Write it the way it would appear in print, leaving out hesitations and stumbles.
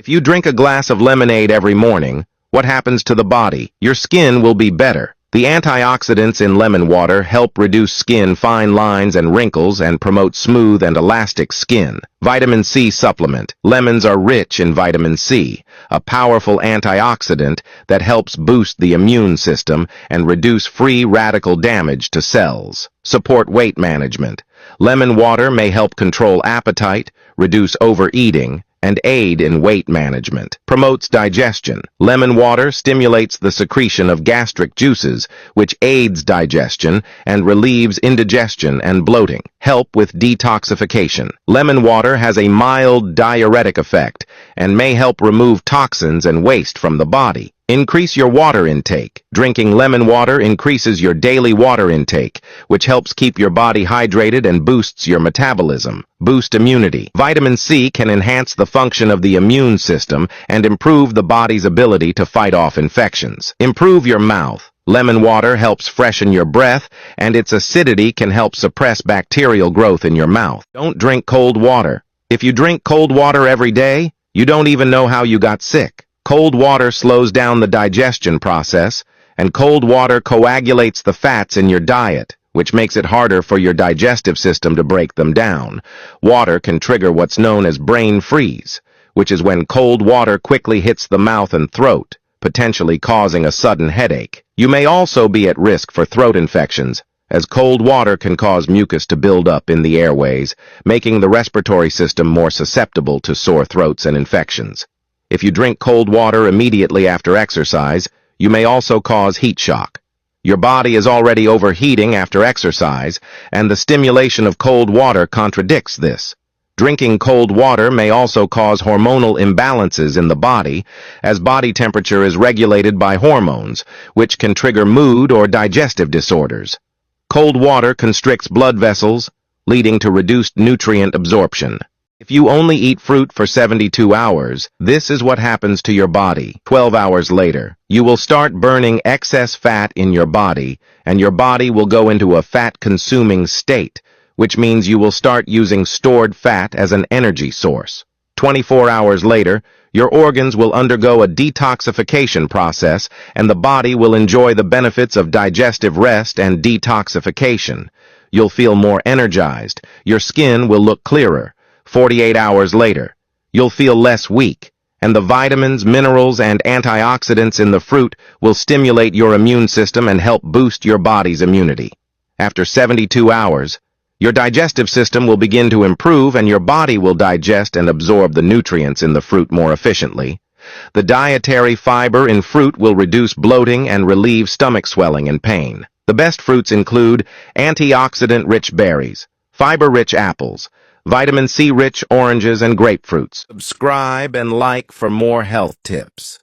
If you drink a glass of lemonade every morning, what happens to the body? Your skin will be better. The antioxidants in lemon water help reduce skin fine lines and wrinkles and promote smooth and elastic skin. Vitamin C supplement. Lemons are rich in vitamin C, a powerful antioxidant that helps boost the immune system and reduce free radical damage to cells. Support weight management. Lemon water may help control appetite, reduce overeating, and aid in weight management. Promotes digestion. Lemon water stimulates the secretion of gastric juices, which aids digestion and relieves indigestion and bloating. Help with detoxification. Lemon water has a mild diuretic effect and may help remove toxins and waste from the body. Increase your water intake. Drinking lemon water increases your daily water intake, which helps keep your body hydrated and boosts your metabolism. Boost immunity. Vitamin C can enhance the function of the immune system and improve the body's ability to fight off infections. Improve your mouth. Lemon water helps freshen your breath, and its acidity can help suppress bacterial growth in your mouth. Don't drink cold water. If you drink cold water every day, you don't even know how you got sick. Cold water slows down the digestion process, and cold water coagulates the fats in your diet, which makes it harder for your digestive system to break them down. Water can trigger what's known as brain freeze, which is when cold water quickly hits the mouth and throat, potentially causing a sudden headache. You may also be at risk for throat infections, as cold water can cause mucus to build up in the airways, making the respiratory system more susceptible to sore throats and infections. If you drink cold water immediately after exercise, you may also cause heat shock. Your body is already overheating after exercise, and the stimulation of cold water contradicts this. Drinking cold water may also cause hormonal imbalances in the body, as body temperature is regulated by hormones, which can trigger mood or digestive disorders. Cold water constricts blood vessels, leading to reduced nutrient absorption. If you only eat fruit for 72 hours, this is what happens to your body. 12 hours later, you will start burning excess fat in your body, and your body will go into a fat-consuming state, which means you will start using stored fat as an energy source. 24 hours later, your organs will undergo a detoxification process, and the body will enjoy the benefits of digestive rest and detoxification. You'll feel more energized. Your skin will look clearer. 48 hours later, you'll feel less weak, and the vitamins, minerals, and antioxidants in the fruit will stimulate your immune system and help boost your body's immunity. After 72 hours, your digestive system will begin to improve and your body will digest and absorb the nutrients in the fruit more efficiently. The dietary fiber in fruit will reduce bloating and relieve stomach swelling and pain. The best fruits include antioxidant-rich berries, fiber-rich apples, vitamin C-rich oranges and grapefruits. Subscribe and like for more health tips.